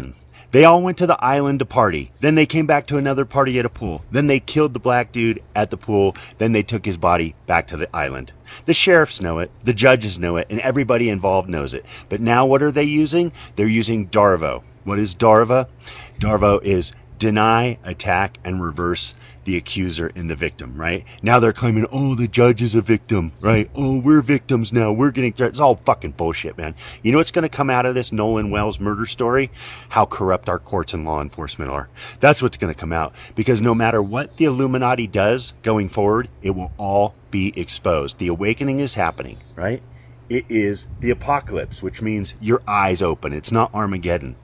happened? They all went to the island to party. Then they came back to another party at a pool. Then they killed the black dude at the pool. Then they took his body back to the island. The sheriffs know it, the judges know it, and everybody involved knows it. But now what are they using? They're using DARVO. What is DARVO? DARVO is deny, attack, and reverse the accuser and the victim, right? Now they're claiming, oh, the judge is a victim, right? Oh, we're victims now. We're getting threats. It's all fucking bullshit, man. You know what's going to come out of this Nolan Wells murder story? How corrupt our courts and law enforcement are. That's what's going to come out. Because no matter what the Illuminati does going forward, it will all be exposed. The awakening is happening, right? It is the apocalypse, which means your eyes open. It's not Armageddon.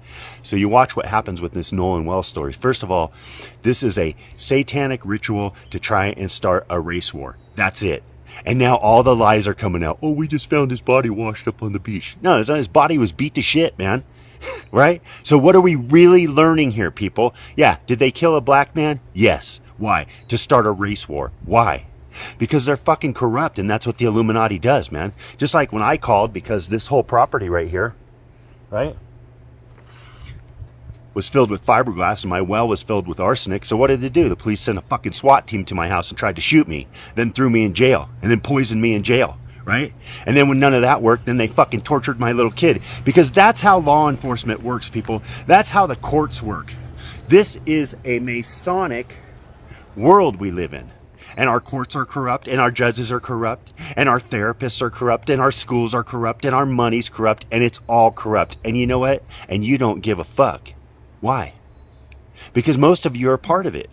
So you watch what happens with this Nolan Wells story. First of all, this is a satanic ritual to try and start a race war. That's it. And now all the lies are coming out. Oh, we just found his body washed up on the beach. No, his body was beat to shit, man. Right? So what are we really learning here, people? Yeah, did they kill a black man? Yes. Why? To start a race war. Why? Because they're fucking corrupt, and that's what the Illuminati does, man. Just like when I called, because this whole property right here, right, was filled with fiberglass and my well was filled with arsenic. So what did they do? The police sent a fucking SWAT team to my house and tried to shoot me, then threw me in jail, and then poisoned me in jail, right? And then when none of that worked, then they fucking tortured my little kid. Because that's how law enforcement works, people. That's how the courts work. This is a Masonic world we live in. And our courts are corrupt, and our judges are corrupt, and our therapists are corrupt, and our schools are corrupt, and our money's corrupt, and it's all corrupt. And you know what? And you don't give a fuck. Why? Because most of you are part of it.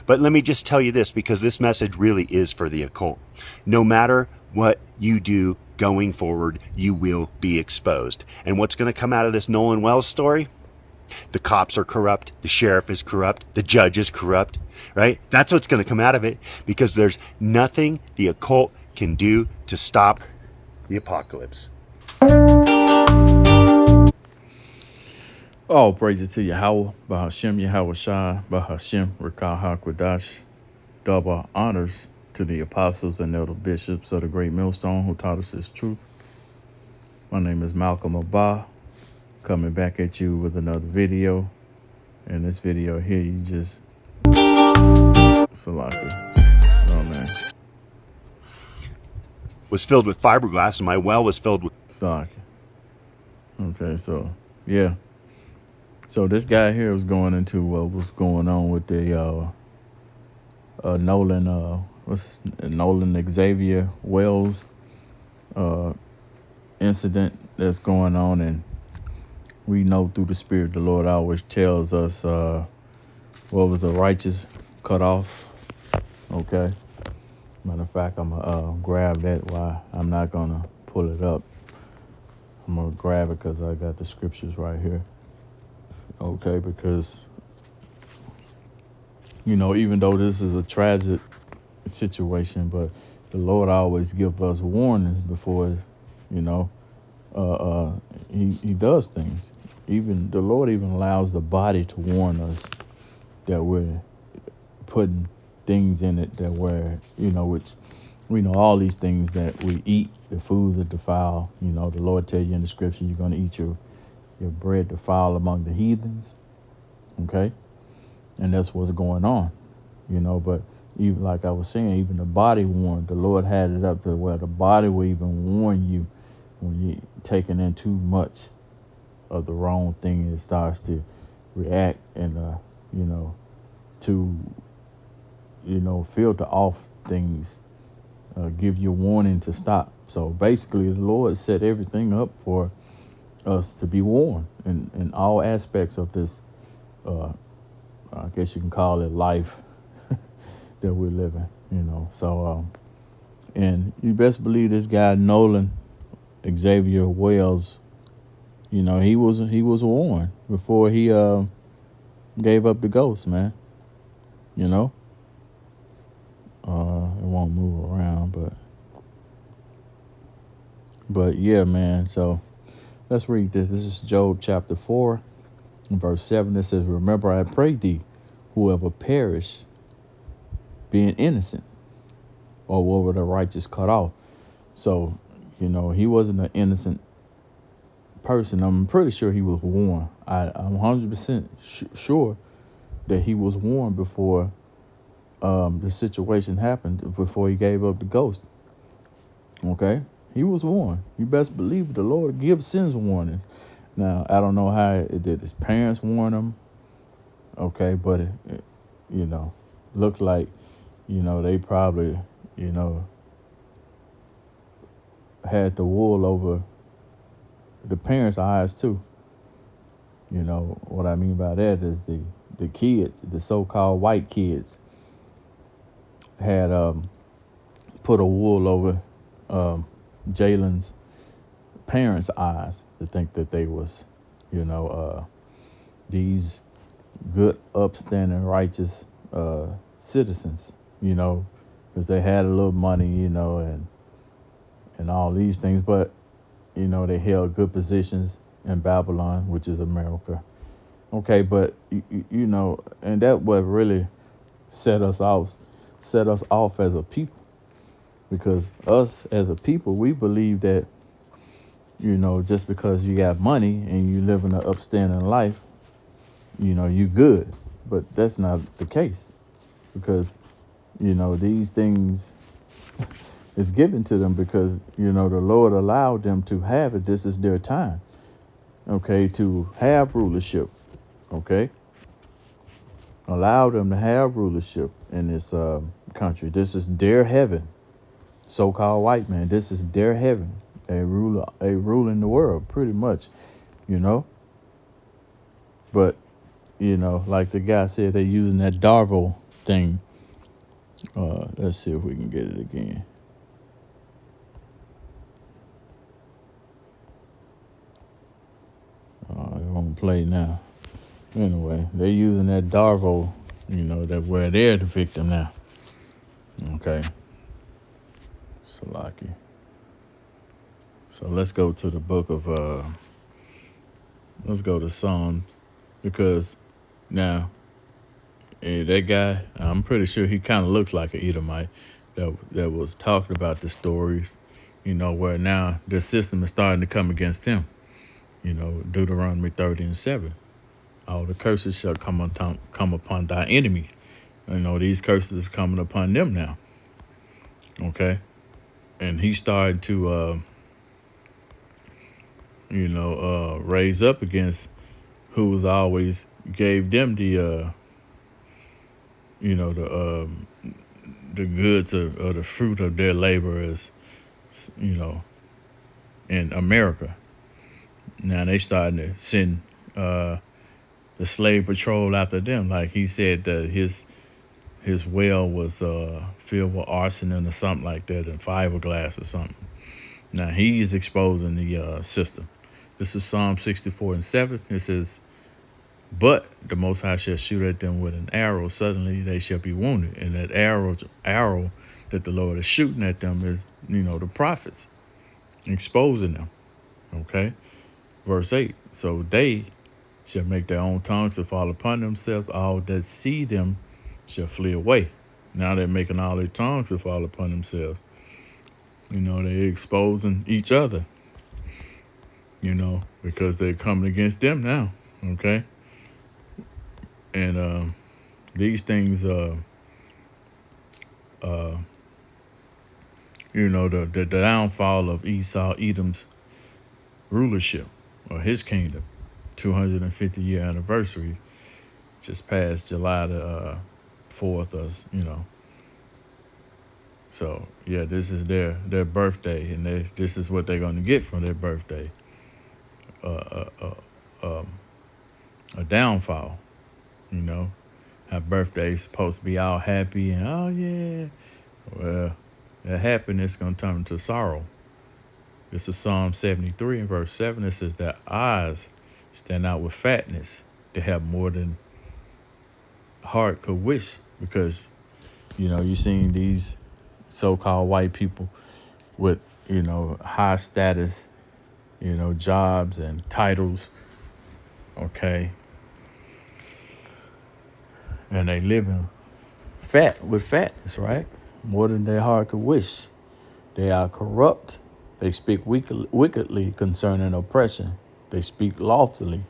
But let me just tell you this, because this message really is for the occult. No matter what you do going forward, you will be exposed. And what's going to come out of this Nolan Wells story? The cops are corrupt. The sheriff is corrupt. The judge is corrupt, right? That's what's going to come out of it, because there's nothing the occult can do to stop the apocalypse. All praises to Yahweh, Bahashem Yahweh Shai, Bahashem Rekah HaKodash. Double honors to the apostles and elder bishops of the great millstone who taught us this truth. My name is Milchamah-ba, coming back at you with another video. In this video here, you just Salaka. Oh man. Was filled with fiberglass, and my well was filled with Salaka. Okay, so yeah. So this guy here was going into what was going on with the Nolan Xavier Wells incident that's going on, and we know through the Spirit the Lord always tells us what was the righteous cut off. Okay. Matter of fact, I'm gonna grab that. Why I'm not gonna pull it up. I'm gonna grab it because I got the scriptures right here. Okay, because you know, even though this is a tragic situation, but the Lord always give us warnings before, you know, he does things. Even the Lord even allows the body to warn us that we're putting things in it that we're, you know, which we know all these things that we eat, the food that defile. You know, the Lord tell you in the scripture you're going to eat your bread defile among the heathens. Okay, and that's what's going on, you know. But even like I was saying, even the body warned. The Lord had it up to where the body will even warn you when you're taking in too much of the wrong thing. It starts to react and you know, to, you know, filter off things, give you a warning to stop. So basically the Lord set everything up for us to be warned in all aspects of this, I guess you can call it life that we're living, you know. So, and you best believe this guy, Nolan Xavier Wells, you know, he was warned before he gave up the ghost, man. You know, it won't move around, but yeah, man. So let's read this. This is Job chapter 4, verse 7. It says, "Remember, I pray thee, whoever perish, being innocent, or were the righteous cut off." So, you know, he wasn't an innocent person. I'm pretty sure he was warned. I'm 100% sure that he was warned before the situation happened, before he gave up the ghost. Okay? He was warned. You best believe the Lord gives sins warnings. Now, I don't know how it did his parents warn him. Okay, but looks like, they probably, had the wool over the parents' eyes too. What I mean by that is the kids, the so-called white kids, had put a wool over Jalen's parents' eyes to think that they was, these good, upstanding, righteous citizens, because they had a little money, and all these things, but they held good positions in Babylon, which is America. Okay, but and that what really set us off as a people, because us as a people, we believe that just because you got money and you live in an upstanding life, you good. But that's not the case, because these things is given to them because the Lord allowed them to have it. This is their time, okay, to have rulership. Okay, allow them to have rulership in this country. This is their heaven. So-called white man, this is their heaven. They ruling the world pretty much, But like the guy said, they're using that Darvo thing. Let's see if we can get it again. It won't play now. Anyway, they're using that Darvo, that where they're the victim now. Okay. Salaki. So let's go to the book of let's go to Psalms, because now that guy, I'm pretty sure he kind of looks like an Edomite that was talking about the stories, where now the system is starting to come against him. Deuteronomy 30:7. All the curses shall come upon thy enemies. These curses are coming upon them now. Okay. And he started to, raise up against who was always gave them the goods of the fruit of their labor as, in America. Now they starting to send the slave patrol after them. Like he said that his well was filled with arsenic or something like that, and fiberglass or something. Now he's exposing the system. This is Psalm 64:7. It says, "But the Most High shall shoot at them with an arrow. Suddenly they shall be wounded." And that arrow that the Lord is shooting at them is, the prophets, exposing them. Okay. Verse 8. "So they shall make their own tongues to fall upon themselves. All that see them shall flee away." Now they're making all their tongues to fall upon themselves. They're exposing each other, because they're coming against them now. Okay. And these things, the downfall of Edom's rulership, or his kingdom, 250-year anniversary just passed July the 4th, So yeah, this is their birthday, and this is what they're going to get from their birthday. A downfall, How birthday's supposed to be all happy and oh yeah, well, that happiness going to turn into sorrow. This is Psalm 73:7. It says that eyes stand out with fatness. They have more than heart could wish, because you're seeing these so-called white people with high status, jobs and titles. Okay. And they living with fatness, right? More than their heart could wish. They are corrupt. They speak wickedly concerning oppression. They speak loftily.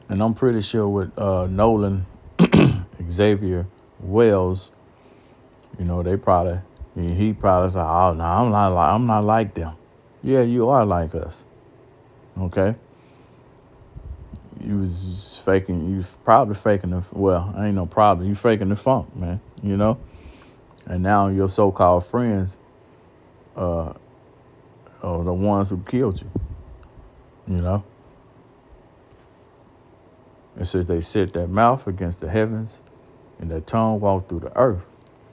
And I'm pretty sure with Nolan, Xavier, Wells, they probably, he probably said, oh, no, I'm not like them. Yeah, you are like us. Okay? You was just faking, you probably faking ain't no problem. You faking the funk, man, And now your so-called friends are the ones who killed you. It says they set their mouth against the heavens and their tongue walked through the earth.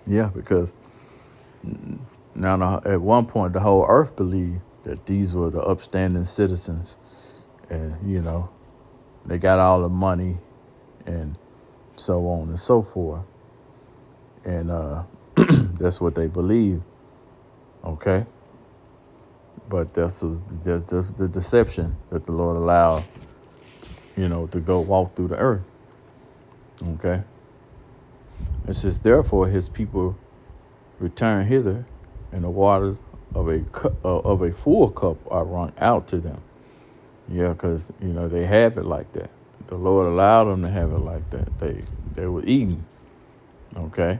Yeah, because now at one point the whole earth believed that these were the upstanding citizens, and they got all the money and so on and so forth, and that's what they believed. Okay, but that's the deception that the Lord allowed, to go walk through the earth. Okay, it says therefore His people return hither, and the waters of a full cup are run out to them. Yeah, because they have it like that. The Lord allowed them to have it like that. They were eating. Okay.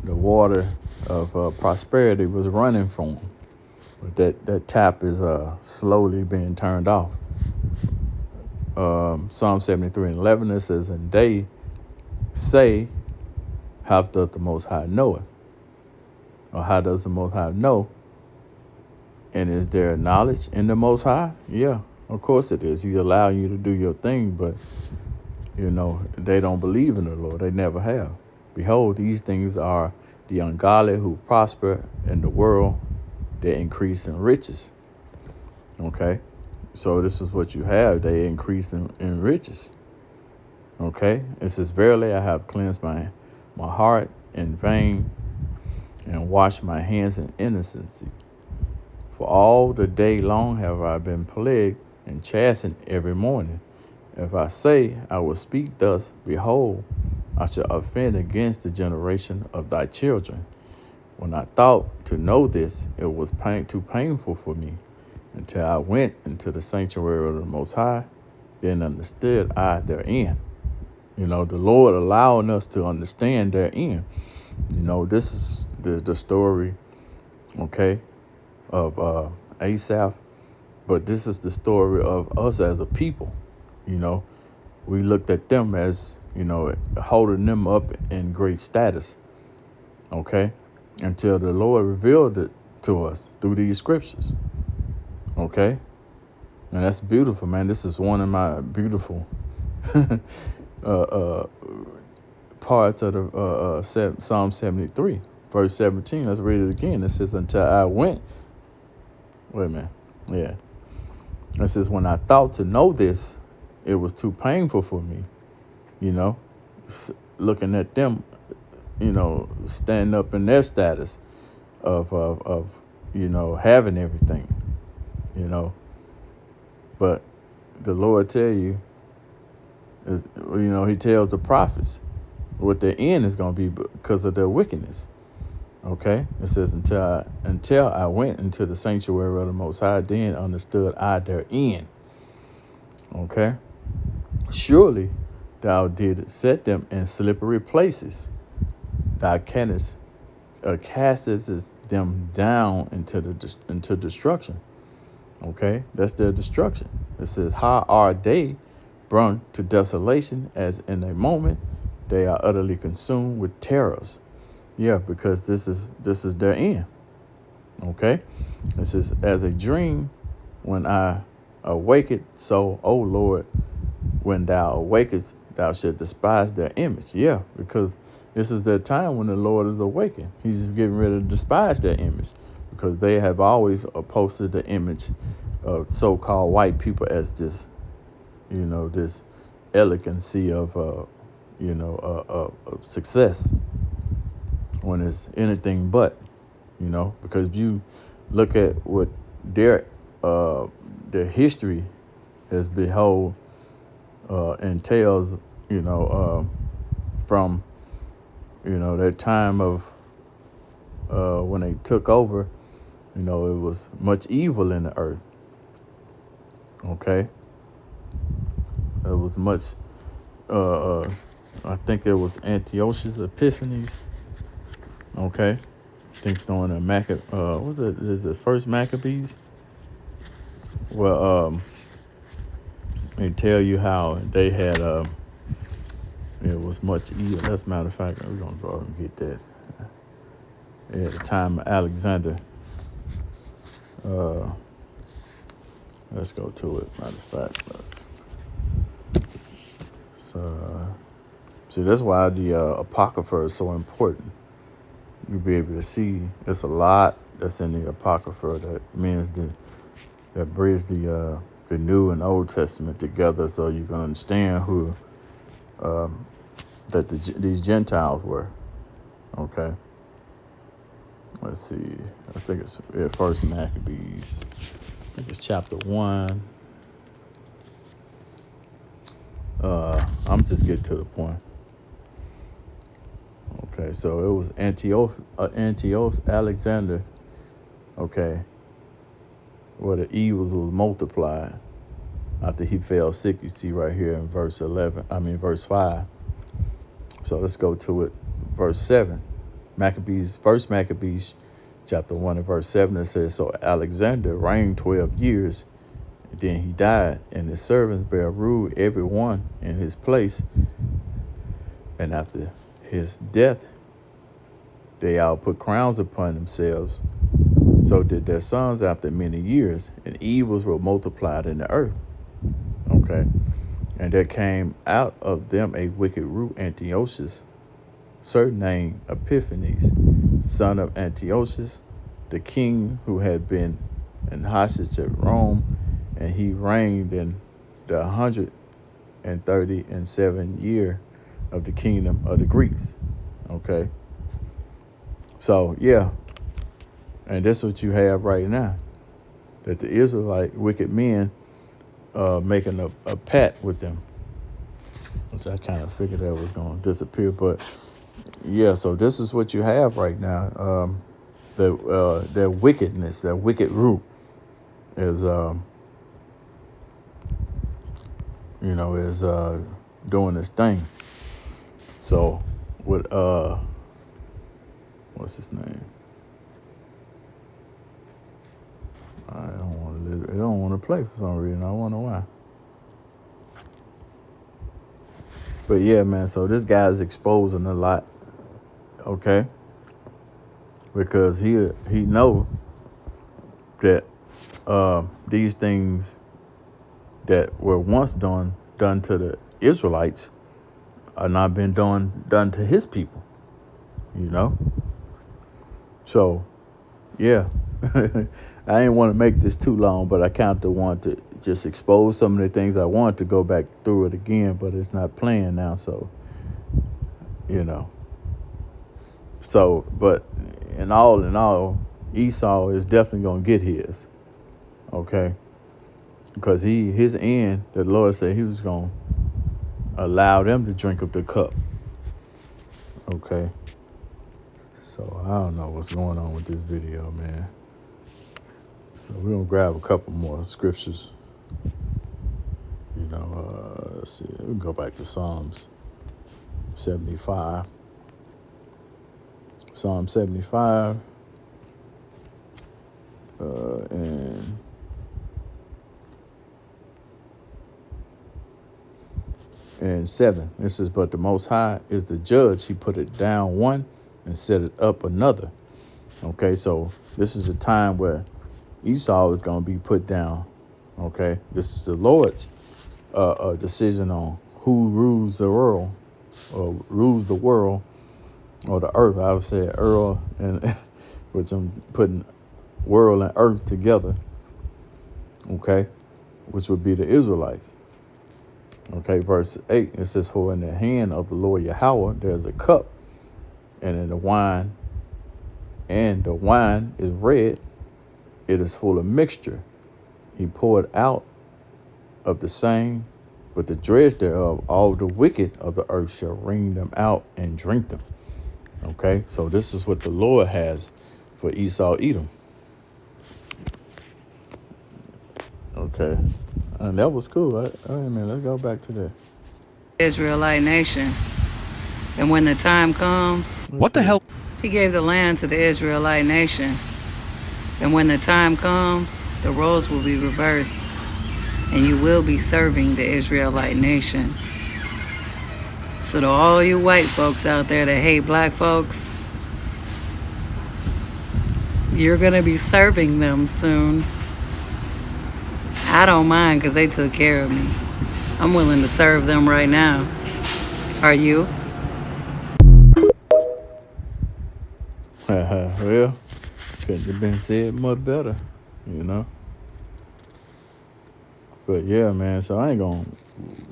The water of prosperity was running from them, but that tap is slowly being turned off. Psalm 73:11 it says, and they say, how doth the Most High know it? Or how does the Most High know? And is there knowledge in the Most High? Yeah, of course it is. He allow you to do your thing, but, they don't believe in the Lord. They never have. Behold, these things are the ungodly who prosper in the world. They increase in riches. Okay? So this is what you have. They increase in riches. Okay? It says, verily I have cleansed my heart in vain and washed my hands in innocency. For all the day long have I been plagued and chastened every morning. If I say I will speak thus, behold, I shall offend against the generation of thy children. When I thought to know this, it was too painful for me, until I went into the sanctuary of the Most High, then understood I therein. The Lord allowing us to understand therein. This is the story, okay, of Asaph, but this is the story of us as a people. We looked at them as, holding them up in great status, okay, until the Lord revealed it to us through these scriptures, okay, and that's beautiful, man. This is one of my beautiful parts of the Psalm 73, verse 17. Let's read it again. It says, until I went, wait a minute, yeah. It says, when I thought to know this, it was too painful for me, looking at them, stand up in their status of having everything, but the Lord tell you, he tells the prophets what their end is going to be because of their wickedness. Okay, it says, until I went into the sanctuary of the Most High, then understood I their end. Okay, surely thou didst set them in slippery places. Thou castest them down into destruction. Okay, that's their destruction. It says, how are they brought to desolation, as in a moment they are utterly consumed with terrors. Yeah, because this is their end. Okay, this is as a dream when I awaketh. So, O Lord, when thou awakest, thou shalt despise their image. Yeah, because this is their time when the Lord is awakened. He's getting ready to despise their image, because they have always posted the image of so-called white people as this, this elegancy of success, when it's anything but, because if you look at what their history has entails, from, their time of when they took over, it was much evil in the earth. Okay, there was much. I think it was Antiochus Epiphanes. Okay, I think during the was it? Is it first Maccabees? Well, they tell you how they had it was much evil. As a matter of fact, we're gonna go and get that. At the time of Alexander. Let's go to it. Matter of fact, see, that's why the Apocrypha is so important. You'll be able to see there's a lot that's in the Apocrypha that means that bridge the New and Old Testament together, so you can understand who these Gentiles were. Okay. Let's see. I think it's First Maccabees. I think it's chapter 1. I'm just getting to the point. Okay, so it was Antiochus Alexander. Okay, where the evils was multiplied after he fell sick. You see right here in verse 5. So let's go to it, verse 7. First Maccabees, chapter 1 and verse 7. It says, so Alexander reigned 12 years. Then he died, and his servants bare rule every one in his place. And after his death, they all put crowns upon themselves. So did their sons after many years, and evils were multiplied in the earth. Okay. And there came out of them a wicked root, Antiochus, surnamed Epiphanes, son of Antiochus, the king who had been in hostage at Rome, and he reigned in the 137th year of the kingdom of the Greeks. Okay. So, yeah. And that's what you have right now. That the Israelite wicked men making a pact with them. Which I kind of figured that was going to disappear. But, yeah, so this is what you have right now. Their wickedness, their wicked root is, doing this thing. So, with, what's his name? I don't want to play for some reason. I wonder why. But yeah, man. So this guy's exposing a lot. Okay. Because he know that these things that were once done to the Israelites are not been done to his people. You know. So, yeah. I didn't want to make this too long, but I kind of want to just expose some of the things I want to go back through it again, but it's not playing now, so, So, but in all, Esau is definitely going to get his, okay? Because his end, the Lord said he was going to allow them to drink of the cup, okay? So, I don't know what's going on with this video, man. So we're going to grab a couple more scriptures. Let's see. We can go back to Psalms 75. Psalm 75. And 7. It says, but the Most High is the judge. He put it down one and set it up another. Okay, so this is a time where Esau is going to be put down. Okay, this is the Lord's decision on who rules the world, or the earth. I would say earth, and which I'm putting world and earth together. Okay, which would be the Israelites. Okay, verse 8, it says, for in the hand of the Lord Yahweh there's a cup, and in the wine is red. It is full of mixture. He poured out of the same, but the dregs thereof, all the wicked of the earth shall wring them out and drink them. Okay, so this is what the Lord has for Esau, Edom. Okay, I And that was cool. Wait a minute, let's go back to that. Israelite nation. And when the time comes, What the hell? he gave the land to the Israelite nation. And when the time comes, the roles will be reversed, and you will be serving the Israelite nation. So to all you white folks out there that hate black folks, you're going to be serving them soon. I don't mind because they took care of me. I'm willing to serve them right now. Are you? Well, couldn't have been said much better, you know. But yeah, man, so I ain't gonna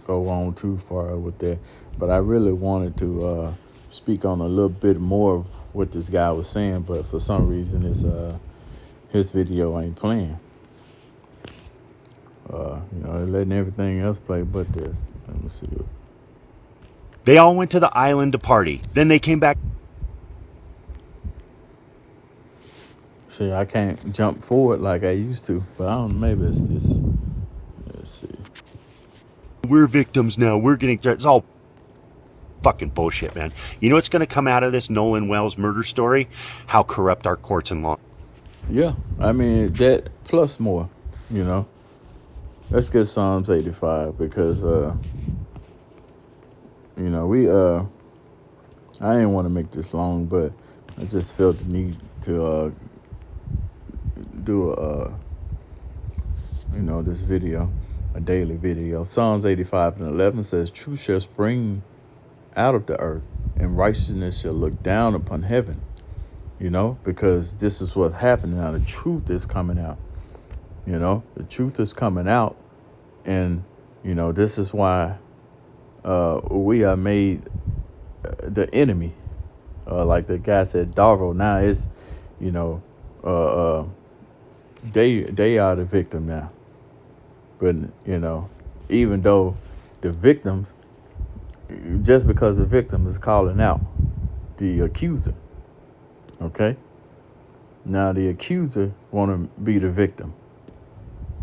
go on too far with that. But I really wanted to speak on a little bit more of what this guy was saying, but for some reason his video ain't playing. Letting everything else play but this. Let me see. They all went to the island to party. Then they came back. See, I can't jump forward like I used to, but I don't know, maybe it's this. Let's see. We're victims now. We're getting... It's all fucking bullshit, man. You know what's going to come out of this Nolan Wells murder story? How corrupt our courts and law. Yeah, I mean, that plus more, you know. Let's get Psalms 85 because, I didn't want to make this long, but I just felt the need to do this video, a daily video. Psalms 85 and 11 says, truth shall spring out of the earth and righteousness shall look down upon heaven, because this is what's happening now. The truth is coming out, the truth is coming out. And, this is why we are made the enemy. Like the guy said, Darvo, now it's, they are the victim now. But, even though the victims, just because the victim is calling out the accuser, okay? Now the accuser want to be the victim.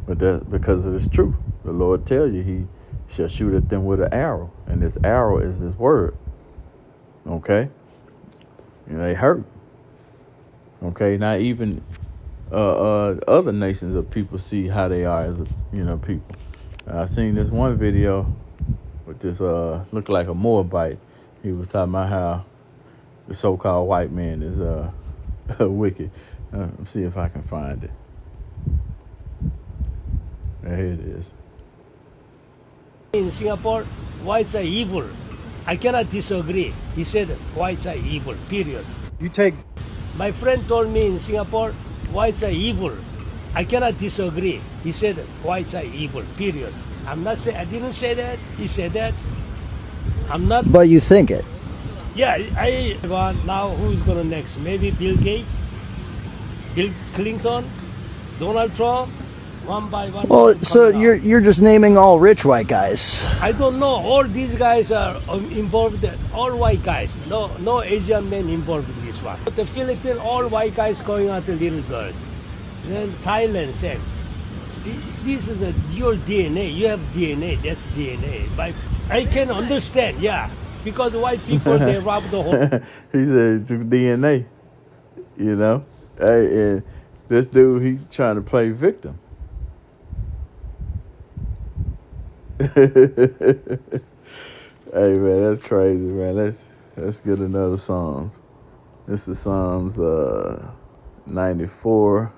But that because of this truth. The Lord tell you he shall shoot at them with an arrow. And this arrow is this word. Okay? And they hurt. Okay? Not even other nations of people see how they are as people. I seen this one video with this looked like a Moabite. He was talking about how the so-called white man is wicked. Let me see if I can find it. Here it is. In Singapore, whites are evil. I cannot disagree. He said whites are evil, period. My friend told me in Singapore, whites are evil. I cannot disagree. He said whites are evil, period. I didn't say that. He said that. I'm not. But you think it. Yeah, now who's going to next? Maybe Bill Gates, Bill Clinton, Donald Trump. One by one. Well, so you're just naming all rich white guys. I don't know. All these guys are involved. All white guys. No Asian men involved in this one. But the Philippines, all white guys going after little girls. Then Thailand, same. This is your DNA. You have DNA. That's DNA. I can understand. Yeah, because white people they rob the whole. He said it's DNA. Hey, and this dude he trying to play victim. Hey man, that's crazy, man. Let's get another Psalm. This is Psalms 94.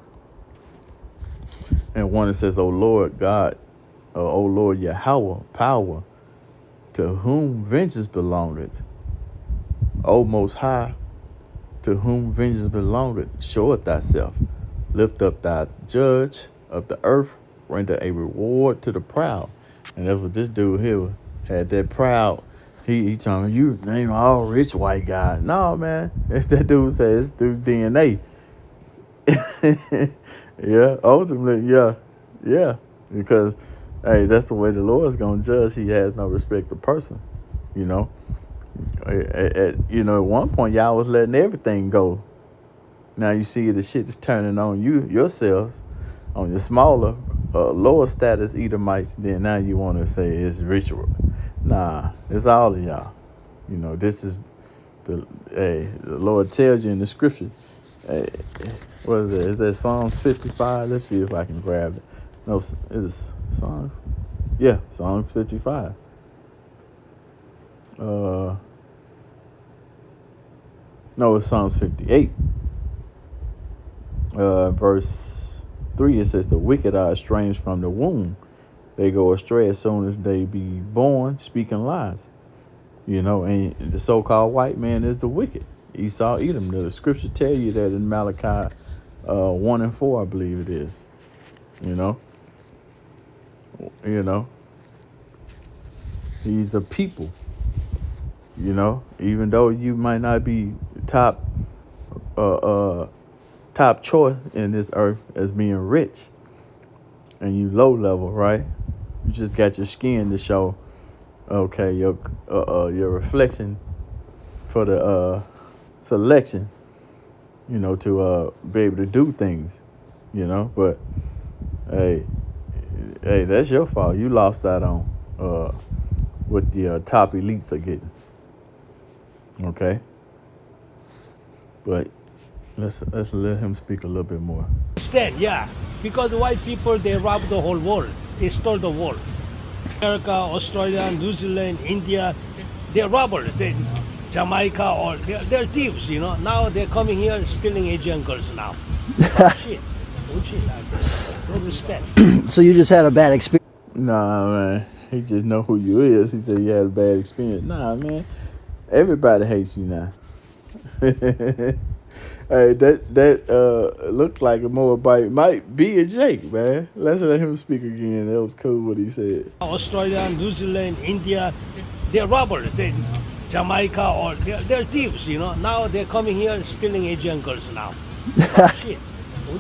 And one that says, O Lord God, O Lord Yahweh, power, to whom vengeance belongeth. O Most High, to whom vengeance belongeth, show it thyself. Lift up thy judge of the earth, render a reward to the proud. And that's what this dude here had, that proud. He telling you name all rich white guys. No, man. As that dude says, it's through DNA. Yeah, ultimately, yeah. Because, hey, that's the way the Lord's going to judge. He has no respect of person, At one point, y'all was letting everything go. Now you see the shit is turning on you, yourselves, on your smaller lower status Edomites, then now you want to say it's ritual. Nah, it's all of y'all. You know, this is the Lord tells you in the scripture. Hey, what is it? Is that Psalms 55? Let's see if I can grab it. No, it's Psalms. Yeah, Psalms 55. No, it's Psalms 58. Verse 3, it says, the wicked are estranged from the womb. They go astray as soon as they be born, speaking lies. You know, and the so-called white man is the wicked. Esau, Edom. The scripture tell you that in Malachi 1 and 4, I believe it is. You know, he's a people. You know, even though you might not be top choice in this earth as being rich, and you low level, right? You just got your skin to show. Okay, your reflection for the selection, you know, to be able to do things, you know. But hey, that's your fault. You lost out on what the top elites are getting. Okay, but let's let him speak a little bit more. Instead, yeah, because white people, they robbed the whole world. They stole the world. America, Australia, New Zealand, India, they're robbers. Jamaica, or they're thieves, you know. Now they're coming here stealing Asian girls now. Bullshit. No respect. So you just had a bad experience. Nah, man. He just know who you is. He said you had a bad experience. Nah, man. Everybody hates you now. Hey, that looked like a Moabite. Might be a Jake, man. Let's let him speak again. That was cool what he said. Australia, New Zealand, India, they're robbers. Jamaica, or they're thieves, you know. Now they're coming here stealing Asian girls now. Bullshit. No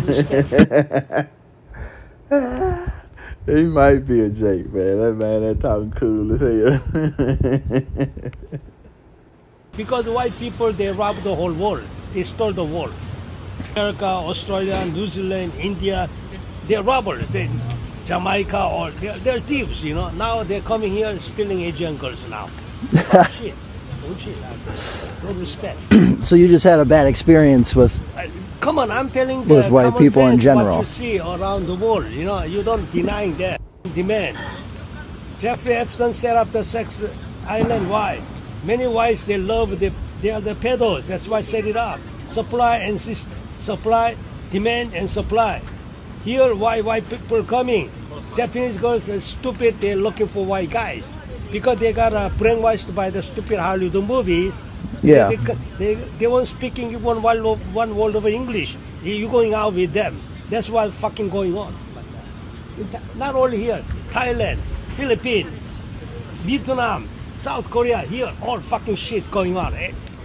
respect. He might be a Jake, man. That talking cool as hell. Because white people, they robbed the whole world. They stole the world. America, Australia, New Zealand, India, they're robbers. Jamaica, or they're thieves, you know. Now they're coming here stealing Asian girls now. Bullshit. No respect. So you just had a bad experience with. Come on, I'm telling with white common people in sense general. What you see around the world, you know, you don't deny that. Demand. Jeffrey Epstein set up the sex island. Why? Many whites, they love they are the pedos. That's why set it up. Supply and supply, demand and supply. Here, why white people coming? Japanese girls are stupid. They're looking for white guys because they got brainwashed by the stupid Hollywood movies. Yeah. They weren't speaking one word of English. You going out with them. That's what's fucking going on. Not only here, Thailand, Philippines, Vietnam, South Korea, here, all fucking shit going on.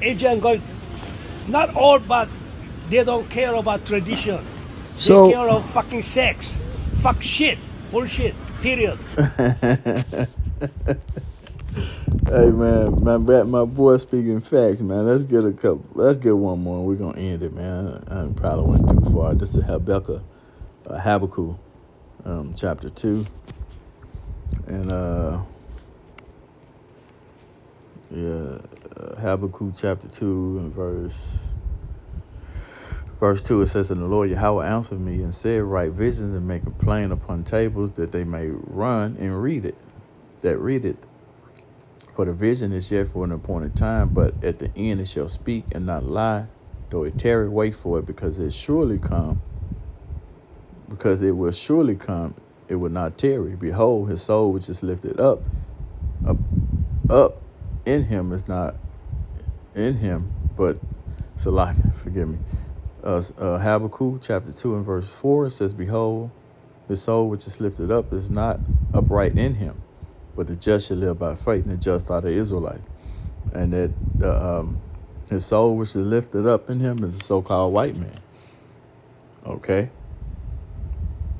Asian going, not all, but they don't care about tradition. So, they care about fucking sex. Fuck shit. Bullshit. Period. Hey man, my boy speaking facts, man. Let's get one more and we're gonna end it, man. I probably went too far. This is Habakkuk, chapter 2. And Habakkuk chapter 2 and verse 2, it says, and the Lord Yahweh answered me and said, write visions and make them plain upon tables, that they may run and read it. For the vision is yet for an appointed time, but at the end it shall speak and not lie. Though it tarry, wait for it, because it will surely come, it will not tarry. Behold, his soul which is lifted up in him is not in him, but Salaki, forgive me. Habakkuk chapter 2 and verse 4, it says, behold, his soul which is lifted up is not upright in him, but the just shall live by faith, and the just are the Israelites. And that his soul which is lifted up in him is a so-called white man. Okay?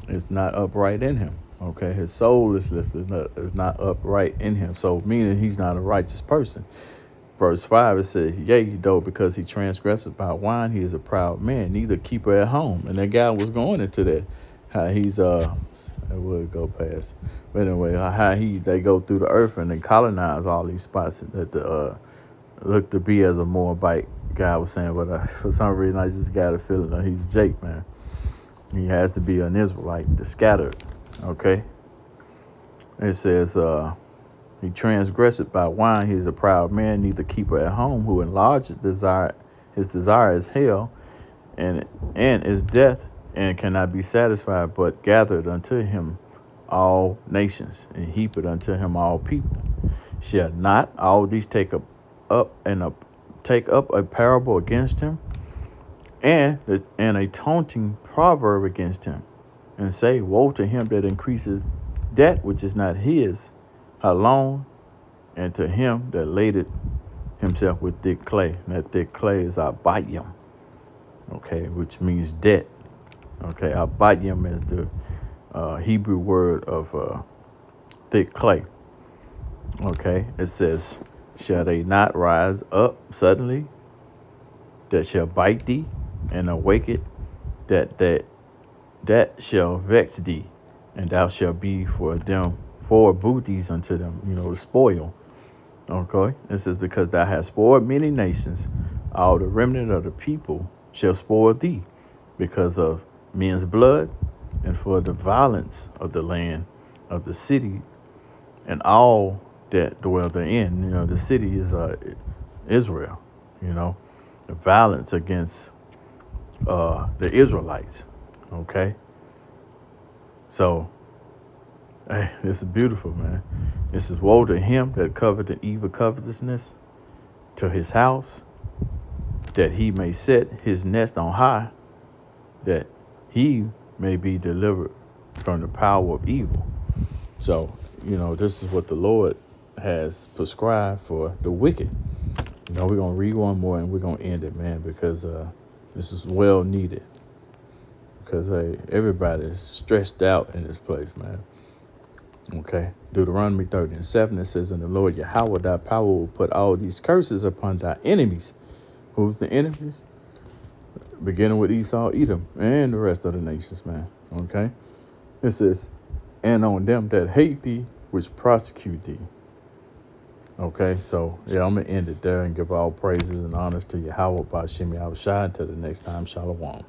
It's not upright in him. Okay? His soul is lifted up, is not upright in him. So meaning he's not a righteous person. Verse 5, it says, yea, though, because he transgresseth by wine, he is a proud man, neither keeper at home. And that guy was going into that. how he's I would go past. But anyway, how they go through the earth and they colonize all these spots that the look to be as a Moabite guy was saying, but for some reason I just got a feeling that he's Jake, man. He has to be an Israelite, the scattered. Okay. It says, he transgressed by wine. He's a proud man, neither keeper at home, who enlarged his desire is hell, and is death, and cannot be satisfied, but gathered unto him all nations, and heaped unto him all people. Shall not all these take up a parable against him, and a taunting proverb against him, and say, woe to him that increaseth that which is not his alone, and to him that laded himself with thick clay. And that thick clay is abayim, okay, which means debt. Okay, abayim is the Hebrew word of thick clay. Okay, it says, shall they not rise up suddenly that shall bite thee, and awake it that shall vex thee, and thou shalt be for them for booties unto them, the spoil. Okay, it says, because thou hast spoiled many nations, all the remnant of the people shall spoil thee, because of men's blood, and for the violence of the land of the city, and all that dwell therein. The city is Israel. The violence against the Israelites. Okay, so hey, this is beautiful, man. This is woe to him that covered the evil covetousness to his house, that he may set his nest on high, that he may be delivered from the power of evil. So, this is what the Lord has prescribed for the wicked. We're going to read one more and we're going to end it, man, because this is well needed. Because, hey, everybody is stressed out in this place, man. Okay. Deuteronomy 30:7, it says, and the Lord Yahweh, thy power will put all these curses upon thy enemies. Who's the enemies? Beginning with Esau, Edom, and the rest of the nations, man. Okay. It says, and on them that hate thee, which prosecute thee. Okay, so yeah, I'm gonna end it there and give all praises and honors to Yahweh Ba'Shem Yahushua. Until the next time, Shalom.